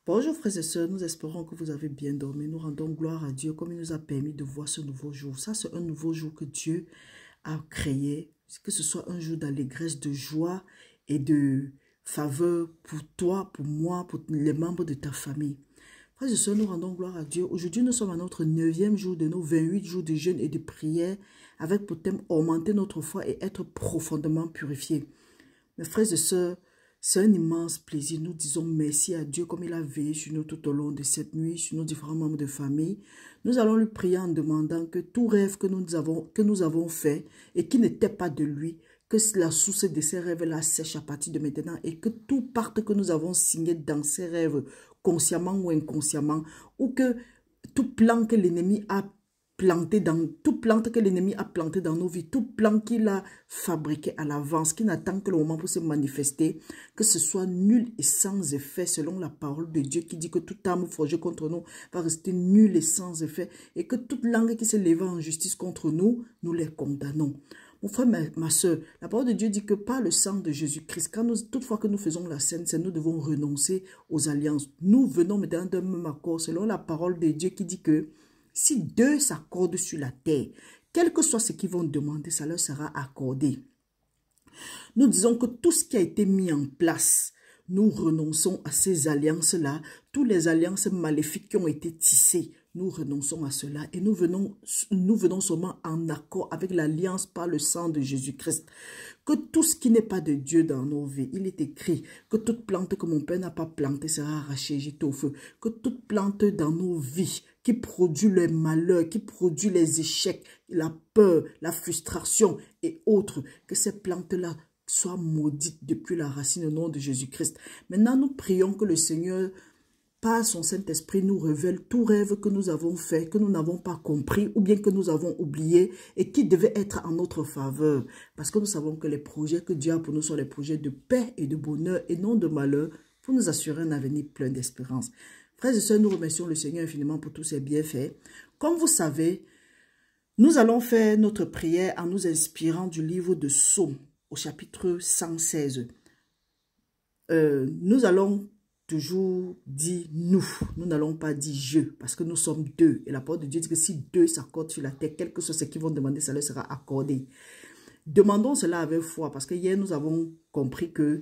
Bonjour frères et sœurs, nous espérons que vous avez bien dormi. Nous rendons gloire à Dieu comme il nous a permis de voir ce nouveau jour. Ça, c'est un nouveau jour que Dieu a créé, que ce soit un jour d'allégresse, de joie et de faveur pour toi, pour moi, pour les membres de ta famille. Frères et sœurs, nous rendons gloire à Dieu. Aujourd'hui, nous sommes à notre 9e jour de nos 28 jours de jeûne et de prière avec pour thème augmenter notre foi et être profondément purifiés. Mes frères et sœurs, c'est un immense plaisir. Nous disons merci à Dieu comme il a veillé sur nous tout au long de cette nuit, sur nos différents membres de famille. Nous allons lui prier en demandant que tout rêve que nous avons fait et qui n'était pas de lui, que la source de ces rêves-là sèche à partir de maintenant et que tout pacte que nous avons signé dans ces rêves, consciemment ou inconsciemment, ou que tout plan que l'ennemi a toute plante que l'ennemi a planté dans nos vies, tout plan qu'il a fabriqué à l'avance, qui n'attend que le moment pour se manifester, que ce soit nul et sans effet selon la parole de Dieu qui dit que toute arme forgée contre nous va rester nulle et sans effet et que toute langue qui se lève en justice contre nous, nous les condamnons. Mon frère, ma soeur, la parole de Dieu dit que par le sang de Jésus-Christ, toutefois que nous faisons la Sainte Seine, nous devons renoncer aux alliances. Nous venons maintenant d'un même accord selon la parole de Dieu qui dit que si deux s'accordent sur la terre, quel que soit ce qu'ils vont demander, ça leur sera accordé. Nous disons que tout ce qui a été mis en place, nous renonçons à ces alliances-là, toutes les alliances maléfiques qui ont été tissées, nous renonçons à cela et nous venons seulement en accord avec l'alliance par le sang de Jésus-Christ. Que tout ce qui n'est pas de Dieu dans nos vies, il est écrit que toute plante que mon Père n'a pas plantée sera arrachée, jetée au feu. Que toute plante dans nos vies qui produit le malheur, qui produit les échecs, la peur, la frustration et autres, que ces plantes-là soient maudites depuis la racine au nom de Jésus-Christ. Maintenant, nous prions que le Seigneur, par son Saint-Esprit, nous révèle tout rêve que nous avons fait, que nous n'avons pas compris ou bien que nous avons oublié et qui devait être en notre faveur. Parce que nous savons que les projets que Dieu a pour nous sont les projets de paix et de bonheur et non de malheur pour nous assurer un avenir plein d'espérance. Frères et sœurs, nous remercions le Seigneur infiniment pour tous ses bienfaits. Comme vous savez, nous allons faire notre prière en nous inspirant du livre de Psaume au chapitre 116. Nous allons toujours dire nous n'allons pas dire je, parce que nous sommes deux. Et la parole de Dieu dit que si deux s'accordent sur la terre, quel que soit ce qu'ils vont demander, ça leur sera accordé. Demandons cela avec foi, parce que hier nous avons compris que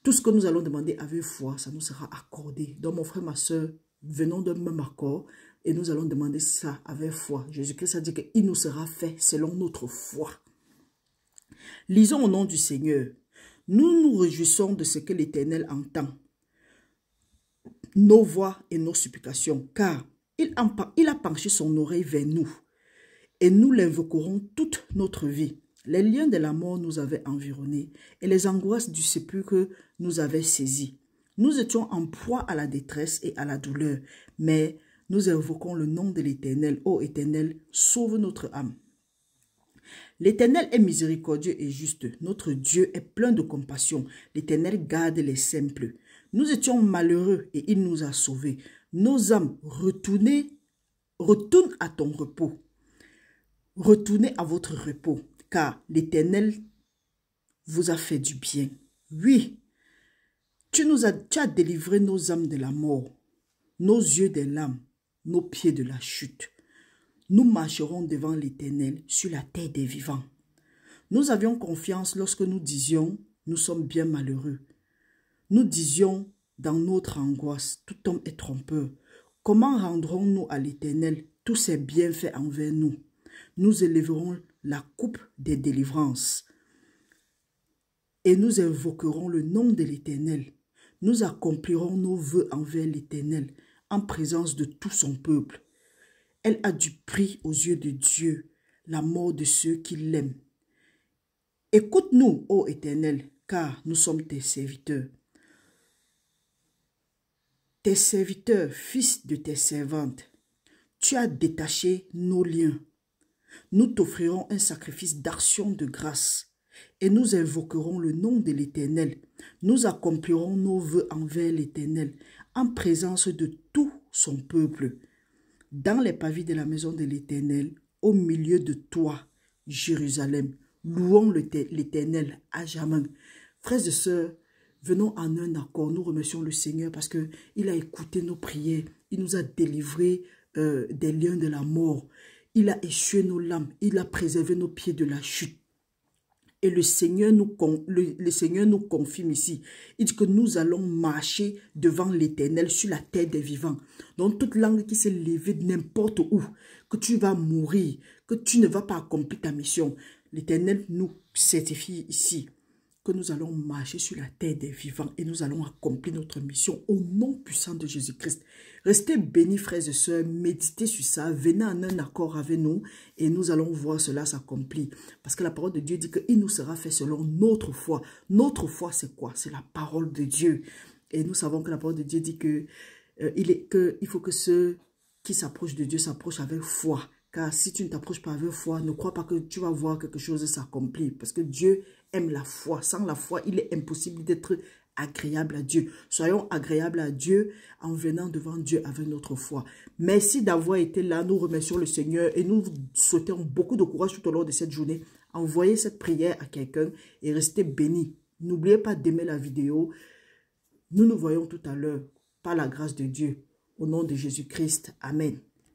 tout ce que nous allons demander avec foi, ça nous sera accordé. Donc mon frère, ma soeur, venons d'un même accord et nous allons demander ça avec foi. Jésus-Christ a dit qu'il nous sera fait selon notre foi. Lisons au nom du Seigneur. Nous nous réjouissons de ce que l'Éternel entend, nos voix et nos supplications, car il a penché son oreille vers nous, et nous l'invoquerons toute notre vie. Les liens de la mort nous avaient environnés, et les angoisses du sépulcre nous avaient saisis. Nous étions en proie à la détresse et à la douleur, mais nous invoquons le nom de l'Éternel. Ô Éternel, sauve notre âme. L'Éternel est miséricordieux et juste. Notre Dieu est plein de compassion. L'Éternel garde les simples. Nous étions malheureux et il nous a sauvés. Nos âmes, retournent à ton repos. Retournez à votre repos, car l'Éternel vous a fait du bien. Oui, tu as délivré nos âmes de la mort, nos yeux des lames, nos pieds de la chute. Nous marcherons devant l'Éternel sur la terre des vivants. Nous avions confiance lorsque nous disions, nous sommes bien malheureux. Nous disions dans notre angoisse, tout homme est trompeur. Comment rendrons-nous à l'Éternel tous ses bienfaits envers nous? Nous élèverons la coupe des délivrances et nous invoquerons le nom de l'Éternel. Nous accomplirons nos vœux envers l'Éternel en présence de tout son peuple. Elle a du prix aux yeux de Dieu, la mort de ceux qui l'aiment. Écoute-nous, ô Éternel, car nous sommes tes serviteurs. Tes serviteurs, fils de tes servantes, tu as détaché nos liens. Nous t'offrirons un sacrifice d'action de grâce et nous invoquerons le nom de l'Éternel. Nous accomplirons nos vœux envers l'Éternel en présence de tout son peuple. Dans les pavés de la maison de l'Éternel, au milieu de toi, Jérusalem, louons l'Éternel à jamais. Frères et sœurs, Venons en un accord. Nous remercions le Seigneur parce qu'il a écouté nos prières. Il nous a délivrés des liens de la mort. Il a échoué nos lames. Il a préservé nos pieds de la chute. Et le Seigneur nous confirme ici. Il dit que nous allons marcher devant l'Éternel sur la terre des vivants. Donc toute langue qui s'est levée n'importe où, que tu vas mourir, que tu ne vas pas accomplir ta mission. L'Éternel nous certifie ici que nous allons marcher sur la terre des vivants et nous allons accomplir notre mission au nom puissant de Jésus-Christ. Restez bénis, frères et sœurs, méditez sur ça, venez en un accord avec nous et nous allons voir cela s'accomplir. Parce que la parole de Dieu dit qu'il nous sera fait selon notre foi. Notre foi, c'est quoi? C'est la parole de Dieu. Et nous savons que la parole de Dieu dit il faut que ceux qui s'approchent de Dieu s'approchent avec foi. Car si tu ne t'approches pas avec foi, ne crois pas que tu vas voir quelque chose s'accomplir. Parce que Dieu aime la foi. Sans la foi, il est impossible d'être agréable à Dieu. Soyons agréables à Dieu en venant devant Dieu avec notre foi. Merci d'avoir été là. Nous remercions le Seigneur et nous souhaitons beaucoup de courage tout au long de cette journée. Envoyez cette prière à quelqu'un et restez bénis. N'oubliez pas d'aimer la vidéo. Nous nous voyons tout à l'heure par la grâce de Dieu. Au nom de Jésus-Christ. Amen.